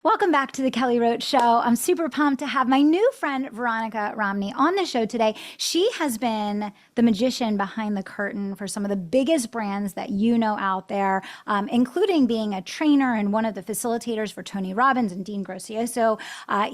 Welcome back to the Kelly Roach Show. I'm super pumped to have my new friend, Veronica Romney, on the show today. She has been the magician behind the curtain for some of the biggest brands that you know out there, including being a trainer and one of the facilitators for Tony Robbins and Dean Gracioso.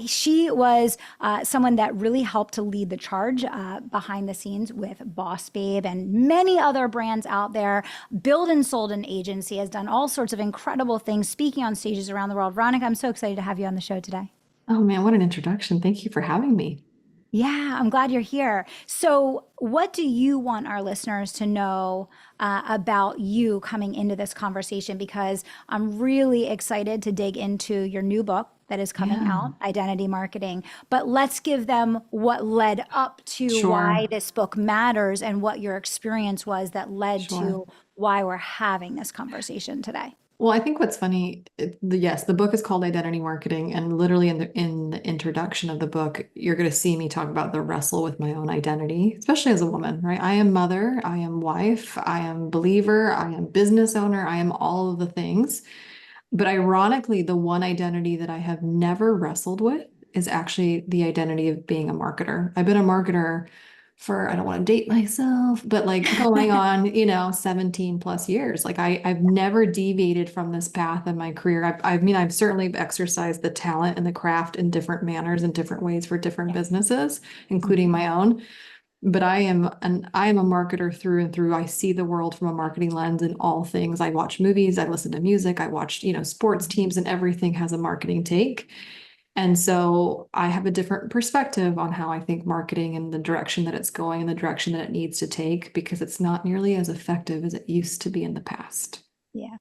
She was someone that really helped to lead the charge behind the scenes with Boss Babe and many other brands out there. Built and sold an agency, has done all sorts of incredible things, speaking on stages around the world. Veronica, I'm so excited to have you on the show today. Oh man, what an introduction. Thank you for having me. Yeah, I'm glad you're here. So, what do you want our listeners to know about you coming into this conversation? Because I'm really excited to dig into your new book that is coming Yeah, out, Identity Marketing. But let's give them what led up to why sure, this book matters and what your experience was that led sure. to why we're having this conversation today. Well, I think what's funny, yes, the book is called Identity Marketing, and literally in the introduction of the book, you're going to see me talk about the wrestle with my own identity, especially as a woman, right? I am mother, I am wife, I am believer, I am business owner, I am all of the things. But ironically, the one identity that I have never wrestled with is actually the identity of being a marketer. I've been a marketer for, I don't want to date myself, but like going on, 17 plus years. Like I've never deviated from this path in my career. I've certainly exercised the talent and the craft in different manners and different ways for different Yeah. businesses, including Mhm. my own. But I am a marketer through and through. I see the world from a marketing lens in all things. I watch movies, I listen to music, I watch, sports Mhm. teams, and everything has a marketing take. And so I have a different perspective on how I think marketing and the direction that it's going and the direction that it needs to take because it's not nearly as effective as it used to be in the past. Yeah,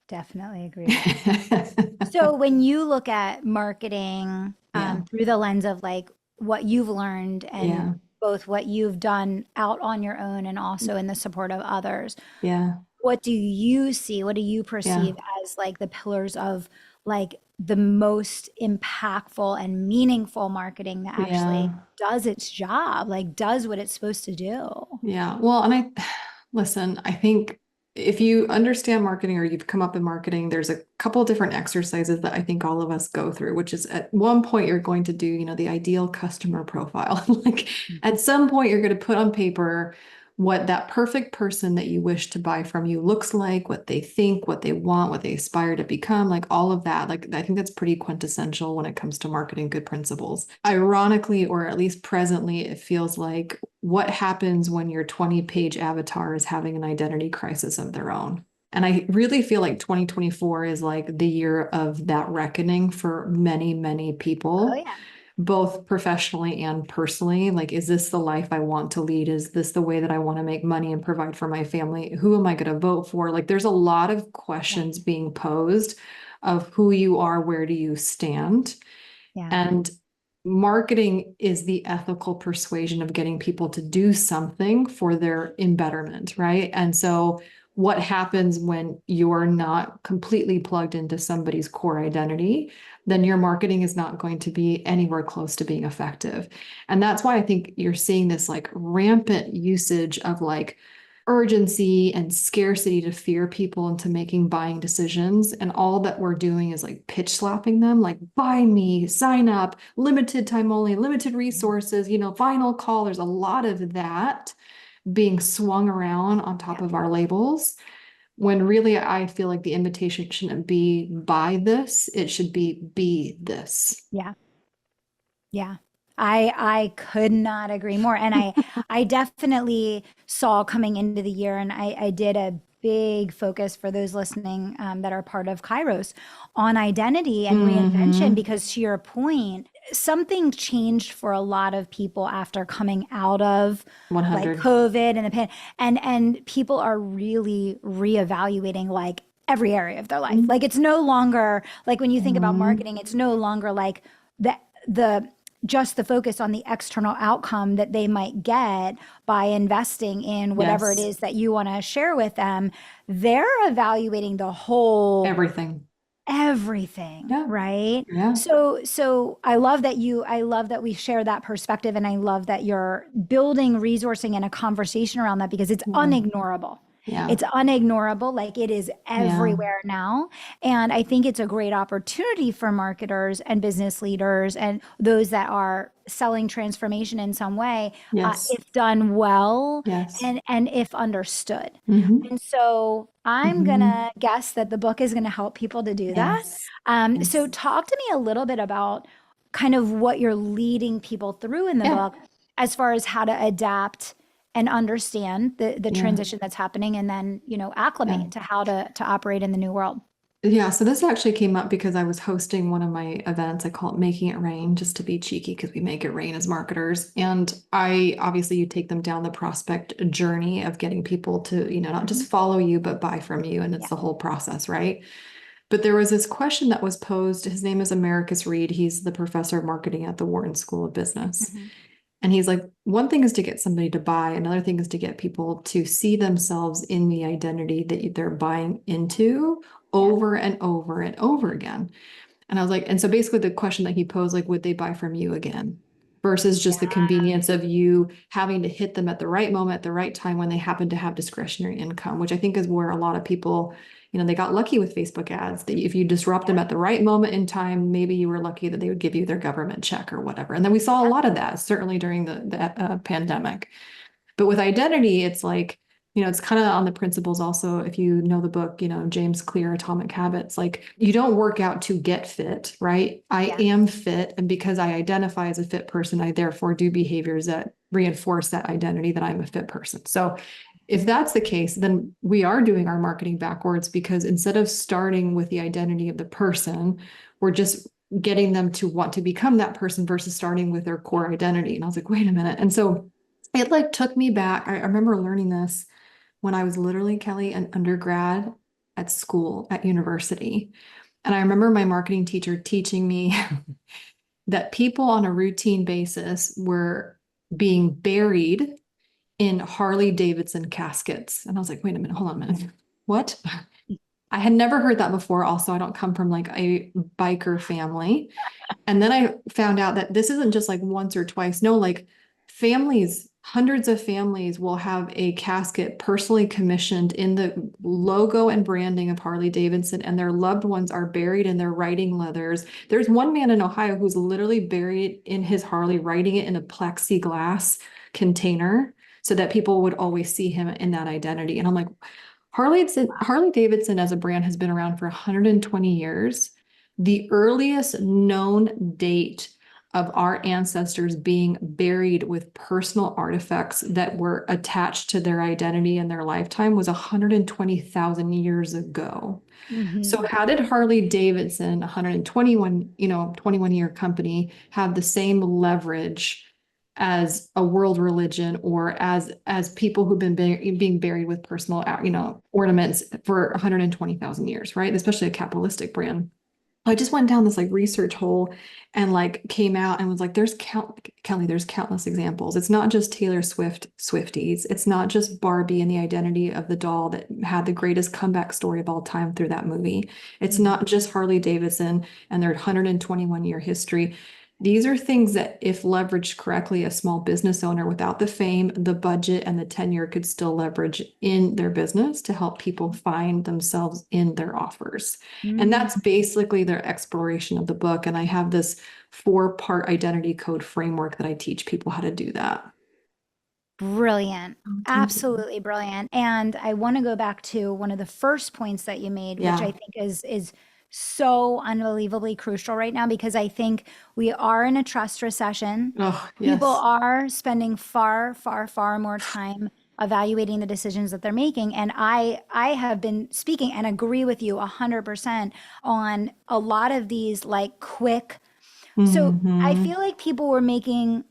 definitely agree with that. So when you look at marketing Yeah. through the lens of like what you've learned and Yeah. both what you've done out on your own and also in the support of others, Yeah. what do you see? What do you Yeah. perceive as like the pillars of like the most impactful and meaningful marketing that actually Yeah. does its job, like does what it's supposed to do? Yeah. Well, and listen, I think if you understand marketing or you've come up in marketing, there's a couple of different exercises that I think all of us go through, which is at one point you're going to do, the ideal customer profile. Like at some point you're going to put on paper what that perfect person that you wish to buy from you looks like, what they think, what they want, what they aspire to become, like all of that. Like I think that's pretty quintessential when it comes to marketing good principles. Ironically, or at least presently, it feels like what happens when your 20-page avatar is having an identity crisis of their own. And I really feel like 2024 is like the year of that reckoning for many, many Oh people, yeah. both professionally and personally. Like, is this the life I want to lead? Is this the way that I want to make money and provide for my family? Who am I going to vote for? Like, there's a lot of Yeah. questions being posed of who you are, where do you stand? Yeah. And marketing is the ethical persuasion of getting people to do something for their embetterment, right? And so, what happens when you're not completely plugged into somebody's core identity? Then your marketing is not going to be anywhere close to being effective. And that's why I think you're seeing this like rampant usage of like urgency and scarcity to fear people into making buying decisions. And all that we're doing is like pitch slapping them, like buy me, sign up, limited time only, limited resources, final call. There's a lot of that being swung around on top Yeah. of our labels. When really, I feel like the invitation shouldn't be buy this, it should be this. Yeah. Yeah. I could not agree more. And I definitely saw coming into the year, and I did a big focus for those listening that are part of Kairos on identity and reinvention, Mm-hmm. because to your point, something changed for a lot of people after coming out of like 100. COVID and the pan, and people are really reevaluating like every area of their life. Like it's no longer like when you think about Mm-hmm. marketing, it's no longer like the just the focus on the external outcome that they might get by investing in whatever it Yes, is that you want to share with them. They're evaluating the whole everything. everything, Yeah, right? yeah. So I love that we share that perspective, and I love that you're building resourcing and a conversation around that because it's Yeah. unignorable. Yeah. It's unignorable. Like it is Yeah. everywhere now. And I think it's a great opportunity for marketers and business leaders and those that are selling transformation in some way, Yes. if done well Yes. and if understood. Mm-hmm. And so I'm Mm-hmm. gonna guess that the book is gonna help people to do that. Yes. So Yes. talk to me a little bit about kind of what you're leading people through in the Yeah. book as far as how to adapt and understand the Yeah. transition that's happening and then, Yeah. acclimate to how to operate in the new world. Yeah, so this actually came up because I was hosting one of my events. I call it Making It Rain, just to be cheeky because we make it rain as marketers. And I obviously you take them down the prospect journey of getting people to, not Mhm. just follow you, but buy from you. And it's Yeah. the whole process, right? But there was this question that was posed. His name is Americus Reed. He's the professor of marketing at the Wharton School of Business. Mhm. And he's like, one thing is to get somebody to buy, another thing is to get people to see themselves in the identity that they're buying into Yeah. over and over and over again. And I was like, and so basically the question that he posed, like, would they buy from you again? Versus just the Yeah. convenience of you having to hit them at the right moment, at the right time when they happen to have discretionary income, which I think is where a lot of people, they got lucky with Facebook ads. That if you disrupt them Yeah. at the right moment in time, maybe you were lucky that they would give you their government check or whatever. And then we saw a Yeah. lot of that, certainly during the pandemic. But with identity, it's like, it's kind of on the principles also, if you know the book, James Clear, Atomic Habits, like you don't work out to get fit, right? I Yeah. am fit. And because I identify as a fit person, I therefore do behaviors that reinforce that identity that I'm a fit person. So if that's the case, then we are doing our marketing backwards because instead of starting with the identity of the person, we're just getting them to want to become that person versus starting with their core identity. And I was like, wait a minute. And so it like took me back. I remember learning this when I was literally, Kelly, an undergrad at school, at university. And I remember my marketing teacher teaching me that people on a routine basis were being buried in Harley Davidson caskets. And I was like, wait a minute, hold on a minute. What? I had never heard that before. Also, I don't come from like a biker family. And then I found out that this isn't just like once or twice. No, like families, hundreds of families will have a casket personally commissioned in the logo and branding of Harley Davidson, and their loved ones are buried in their riding leathers. There's one man in Ohio who's literally buried in his Harley, riding it in a plexiglass container so that people would always see him in that identity. And I'm like, Harley Davidson as a brand has been around for 120 years. The earliest known date of our ancestors being buried with personal artifacts that were attached to their identity in their lifetime was 120,000 years ago. Hmm. So how did Harley Davidson, 121, 21-year company, have the same leverage as a world religion or as people who've been being buried with personal, ornaments for 120,000 years, right? Especially a capitalistic brand. I just went down this like research hole and like came out and was like, Kelly, there's countless examples. It's not just Taylor Swift Swifties. It's not just Barbie and the identity of the doll that had the greatest comeback story of all time through that movie. It's Hmm. not just Harley Davidson and their 121-year history. These are things that, if leveraged correctly, a small business owner without the fame, the budget, and the tenure could still leverage in their business to help people find themselves in their offers. And Mm. that's basically their exploration of the book. And I have this 4-part identity code framework that I teach people how to do that. Brilliant. Oh, thank you. Absolutely brilliant. And I want to go back to one of the first points that you made, which I Yeah. think is so unbelievably crucial right now because I think we are in a trust recession. Oh, People yes. are spending far, far, far more time evaluating the decisions that they're making. And I have been speaking and agree with you 100% on a lot of these like quick. So I Hmm. feel like people were making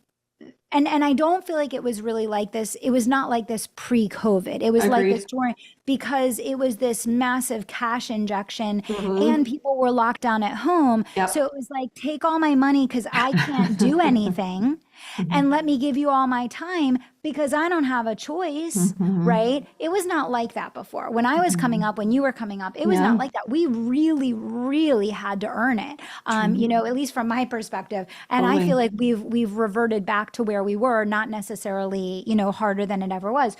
and I don't feel like it was really like this. It was not like this pre-COVID. It was like this Agreed. during because it was this massive cash injection and Hmm. people were locked down at home. So Yep. it was like, take all my money because I can't do anything and Mhm. let me give you all my time because I don't have a choice, Mhm. right? It was not like that before. When I was coming Mhm. up, when you were coming up, it was not Yeah, like that. We really, really had to earn it. true. At least from my perspective. And I feel Totally. like we've reverted back to where we were, not necessarily, harder than it ever was.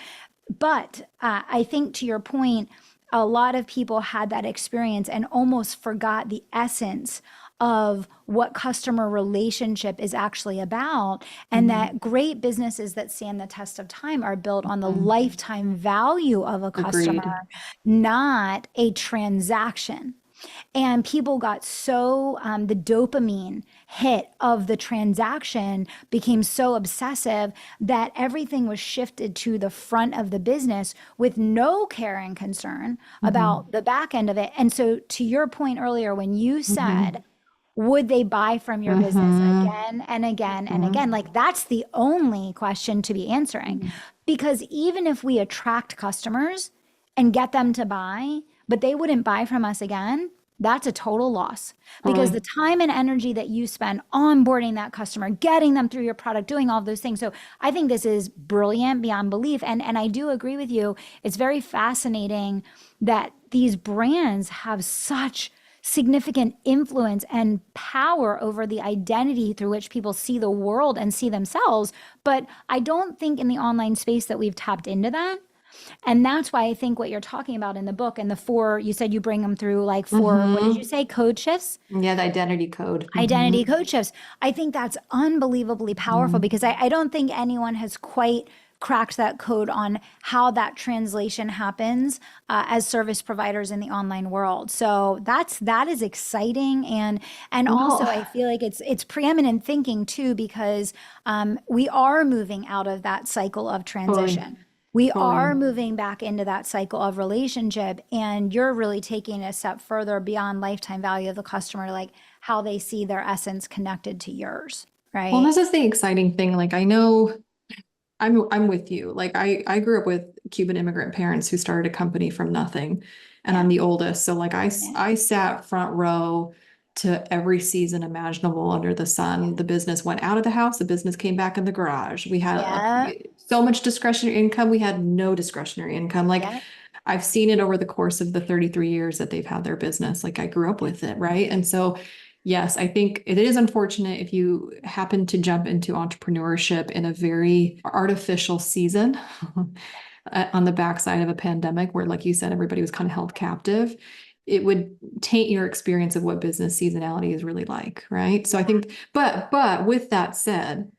But I think to your point, a lot of people had that experience and almost forgot the essence of what customer relationship is actually about. And Mhm. that great businesses that stand the test of time are built on the Mhm. lifetime value of a customer, Agreed. not a transaction. And people got so, the dopamine hit of the transaction became so obsessive that everything was shifted to the front of the business with no care and concern Mhm. about the back end of it. And so, to your point earlier, when you Mhm. said, would they buy from your business Mhm. again and again and again? Mhm. Like, that's the only question to be answering. Mhm. Because even if we attract customers and get them to buy, but they wouldn't buy from us again, that's a total loss because the Totally. time and energy that you spend onboarding that customer, getting them through your product, doing all of those things. So I think this is brilliant beyond belief. And I do agree with you. It's very fascinating that these brands have such significant influence and power over the identity through which people see the world and see themselves. But I don't think in the online space that we've tapped into that. And that's why I think what you're talking about in the book and the four, you said you bring them through like four, what did you Mhm. say, code shifts? Yeah, the identity code. Identity Mhm. code shifts. I think that's unbelievably powerful Mhm. because I don't think anyone has quite cracked that code on how that translation happens as service providers in the online world. So that is exciting, and also Well, I feel like it's preeminent thinking too because we are moving out of that cycle of totally, transition. We are totally. moving back into that cycle of relationship, and you're really taking it a step further beyond lifetime value of the customer, like how they see their essence connected to yours, Well, right? this is the exciting thing. Like I know I'm with you. Like I grew up with Cuban immigrant parents who started a company from nothing, and I'm Yeah, the oldest. So like yeah, I sat front row to every season imaginable under the sun. The business went out of the house, the business came back in the garage. We had yeah, so much discretionary income, we had no discretionary income. Like yeah, I've seen it over the course of the 33 years that they've had their business. Like I grew up with it, right? And so yes, I think it is unfortunate if you happen to jump into entrepreneurship in a very artificial season on the backside of a pandemic where, like you said, everybody was kind of held captive. It would taint your experience of what business seasonality is really like, right? So I yeah, think, but with that said,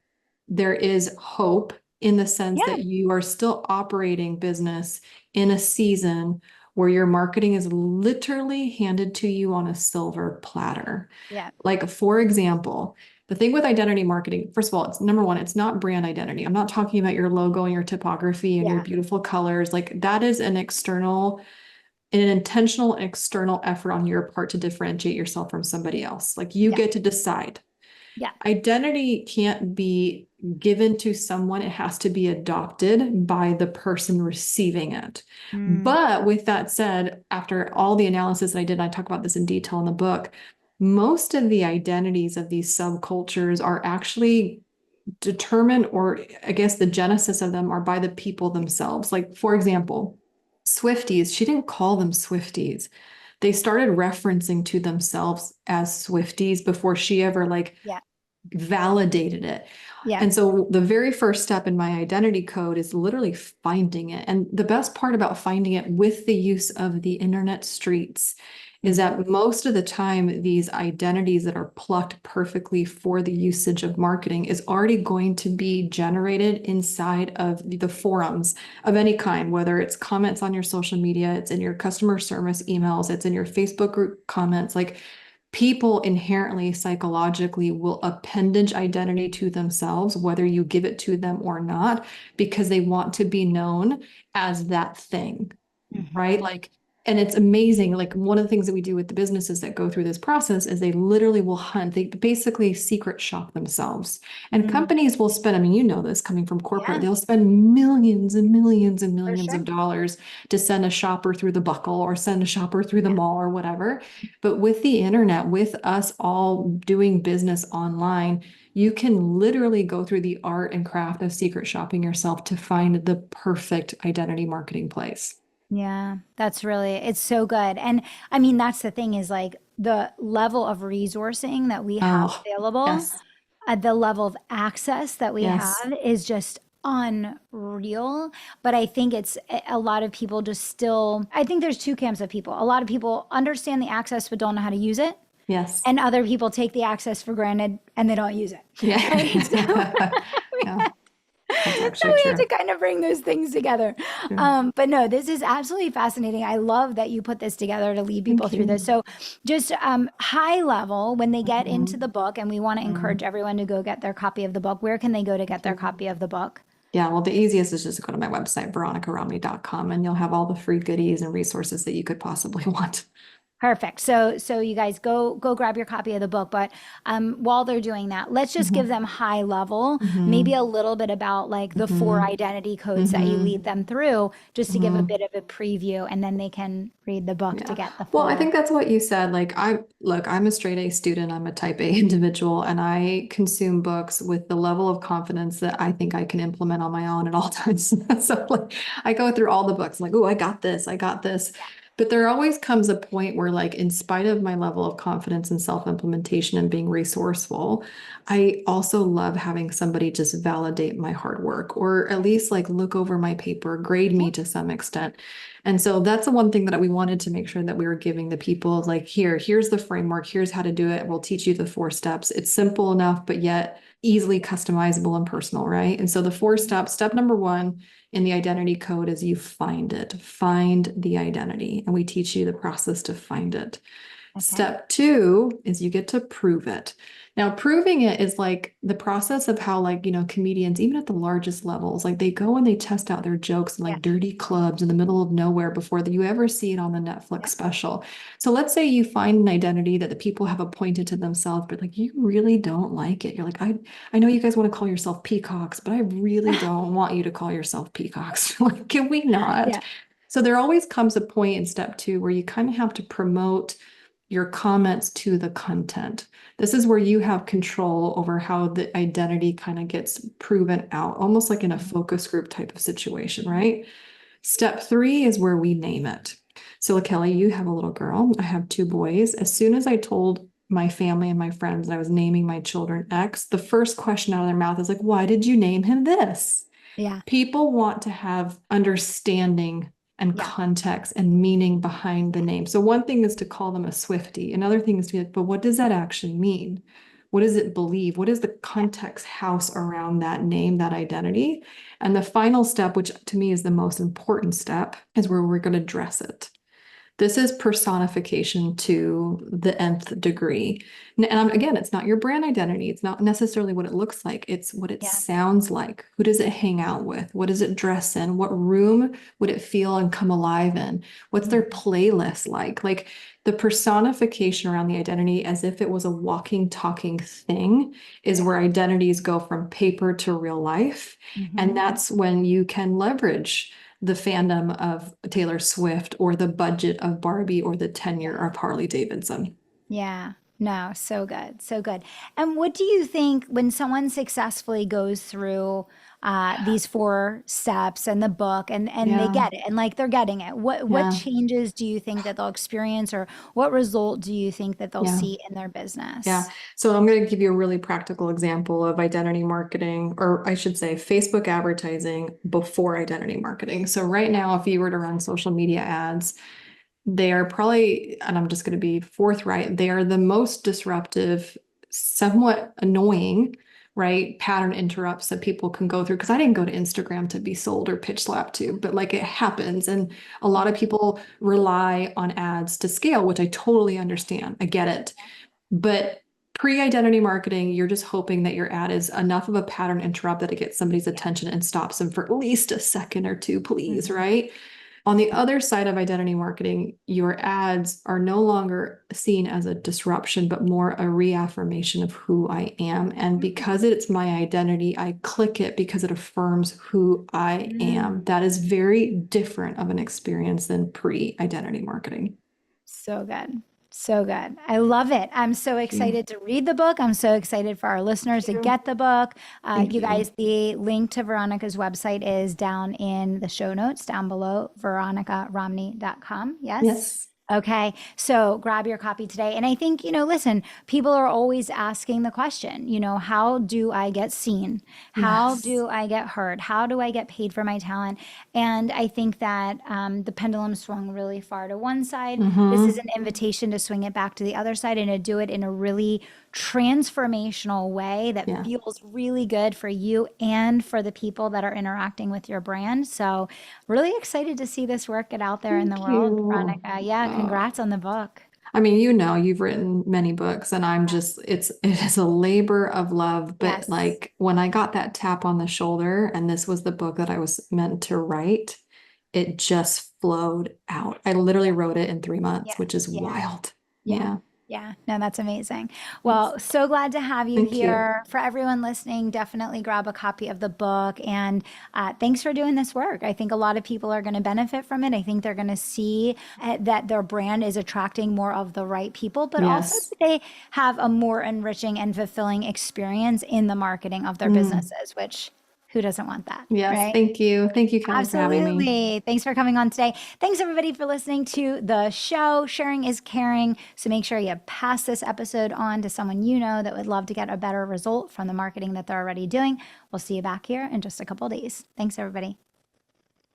there is hope in the sense yeah, that you are still operating business in a season where your marketing is literally handed to you on a silver platter. yeah, Like, for example, the thing with identity marketing, first of all, it's number one, it's not brand identity. I'm not talking about your logo and your typography and your yeah, beautiful colors. Like, that is an intentional external effort on your part to differentiate yourself from somebody else. Like, you yeah, get to decide. yeah. Identity can't be given to someone, it has to be adopted by the person receiving it. Mm, But with that said, after all the analysis that I did, I talk about this in detail in the book, most of the identities of these subcultures are actually determined, or I guess the genesis of them are by the people themselves. Like, for example, Swifties, she didn't call them Swifties. They started referencing to themselves as Swifties before she ever like yeah, validated it. yeah, And so the very first step in my identity code is literally finding it. And the best part about finding it with the use of the internet streets is hmm, that most of the time, these identities that are plucked perfectly for the usage of marketing is already going to be generated inside of the forums of any kind, whether it's comments on your social media, it's in your customer service emails, it's in your Facebook group comments. Like people inherently psychologically will appendage identity to themselves, whether you give it to them or not, because they want to be known as that thing, right? hmm, Like, and it's amazing. Like, one of the things that we do with the businesses that go through this process is they literally will hunt, they basically secret shop themselves. And mm, companies will spend, I mean, you know this coming from corporate, yeah, they'll spend millions and millions and for millions sure. of dollars to send a shopper through the buckle or send a shopper through the Yeah. mall or whatever. But with the internet, with us all doing business online, you can literally go through the art and craft of secret shopping yourself to find the perfect identity marketing place. Yeah, that's really, it's so good. And I mean, that's the thing is like the level of resourcing that we have Oh, available, yes, the level of access that we yes. have is just unreal. But I think it's a lot of people just still, I think there's two camps of people. A lot of people understand the access but don't know how to use it. Yes. And other people take the access for granted and they don't use it. Right? Yeah. Yeah. That's So actually we have to true. kind of bring those things together. True. But no, this is absolutely fascinating. I love that you put this together to lead people Thank through this. you. So just high level, when they get into Mhm. the book, and we want to encourage Mhm. everyone to go get their copy of the book, where can they go to get their Sure. copy of the book? Yeah, well, the easiest is just to go to my website, veronicaromney.com, and you'll have all the free goodies and resources that you could possibly want. Perfect. So you guys go grab your copy of the book. But while they're doing that, let's just give Mhm. them high level, maybe Mhm. a little bit about like the four Mhm. identity codes that you lead Mhm. them through, just to give a Mhm. bit of a preview, and then they can read the book to Yeah. get the Well, I full. think that's what you said. I'm a straight A student, I'm a type A individual, and I consume books with the level of confidence that I think I can implement on my own at all times. So like I go through all the books, I'm like, oh, I got this, I got this. But there always comes a point where, like, in spite of my level of confidence and self-implementation and being resourceful, I also love having somebody just validate my hard work or at least like look over my paper, grade Yeah. me to some extent. And so that's the one thing that we wanted to make sure that we were giving the people like, here's the framework, here's how to do it. We'll teach you the 4 steps. It's simple enough, but yet easily customizable and personal, right? And so the 4 steps, step number 1 in the identity code is you find it, find the identity. And we teach you the process to find it. Okay. Step 2 is you get to prove it. Now, proving it is like the process of how, like, comedians, even at the largest levels, like they go and they test out their jokes in Yeah. like dirty clubs in the middle of nowhere before you ever see it on the Netflix Yeah. special. So let's say you find an identity that the people have appointed to themselves, but like you really don't like it. You're like, I know you guys want to call yourself peacocks, but I really don't want you to call yourself peacocks. Like, can we not? Yeah. So there always comes a point in step 2 where you kind of have to promote your comments to the content. This is where you have control over how the identity kind of gets proven out, almost like in a focus group type of situation, right? Step 3 is where we name it. So, Kelly, you have a little girl. I have 2 boys. As soon as I told my family and my friends that I was naming my children X, the first question out of their mouth is like, why did you name him this? Yeah. People want to have understanding and Yeah. context and meaning behind the name. So one thing is to call them a Swiftie. Another thing is to be like, but what does that actually mean? What does it believe? What is the Yeah. context house around that name, that identity? And the final step, which to me is the most important step, is where we're going to dress it. This is personification to the nth degree. And again, it's not your brand identity. It's not necessarily what it looks like. It's what it Yeah. sounds like. Who does it hang out with? What does it dress in? What room would it feel and come alive in? What's their Mhm. playlist like? Like the personification around the identity as if it was a walking, talking thing is Yeah. where identities go from paper to real life. And Hmm. that's when you can leverage the fandom of Taylor Swift or the budget of Barbie or the tenure of Harley Davidson. Yeah. No, so good. So good. And what do you think when someone successfully goes through these 4 steps and the book, and they Yeah, get it and like they're getting it? What yeah, changes do you think that they'll experience, or what result do you think that they'll yeah, see in their yeah. business? So I'm going to give you a really practical example of identity marketing, or I should say Facebook advertising before identity marketing. So right now, if you were to run social media ads, they are probably, and I'm just going to be forthright, they are the most disruptive, somewhat annoying, right? Pattern interrupts that people can go through. Because I didn't go to Instagram to be sold or pitch slapped to, but like it happens. And a lot of people rely on ads to scale, which I totally understand. I get it. But pre-identity marketing, you're just hoping that your ad is enough of a pattern interrupt that it gets somebody's Yeah. attention and stops them for at least a second or two, please, Hmm. right? On the other side of identity marketing, your ads are no longer seen as a disruption, but more a reaffirmation of who I am. And because it's my identity, I click it because it affirms who I am. Mm. That is very different of an experience than pre-identity marketing. So good. So good. I love it. I'm so Thank you. excited to read the book. I'm so excited for our listeners Thank to you. get the book. Thank You you. guys, the link to Veronica's website is down in the show notes down below, veronicaromney.com. Yes. Yes. Okay, so grab your copy today. And I think, listen, people are always asking the question, how do I get seen? How Yes. do I get heard? How do I get paid for my talent? And I think that the pendulum swung really far to one side. This is Mm-hmm. an invitation to swing it back to the other side and to do it in a really transformational way that Yeah. feels really good for you and for the people that are interacting with your brand. So, really excited to see this work get out there in the Thank world, you. Veronica. Yeah, congrats on the book. I mean, you've written many books and it is a labor of love, but Yes. like when I got that tap on the shoulder and this was the book that I was meant to write, it just flowed out. I literally Yeah. wrote it in 3 months, Yeah. which is Yeah. wild. Yeah. Yeah. Yeah. No, that's amazing. Yes. Well, so glad to have you Thank you. here. For everyone listening, definitely grab a copy of the book. And thanks for doing this work. I think a lot of people are going to benefit from it. I think they're going to see that their brand is attracting more of the right people, but also Yes. that they have a more enriching and fulfilling experience in the marketing of their Mm. businesses, which who doesn't want that, Yes. right? Thank you. Thank you, Kelly, for having me. Absolutely. Thanks for coming on today. Thanks, everybody, for listening to the show. Sharing is caring. So make sure you pass this episode on to someone you know that would love to get a better result from the marketing that they're already doing. We'll see you back here in just a couple of days. Thanks, everybody.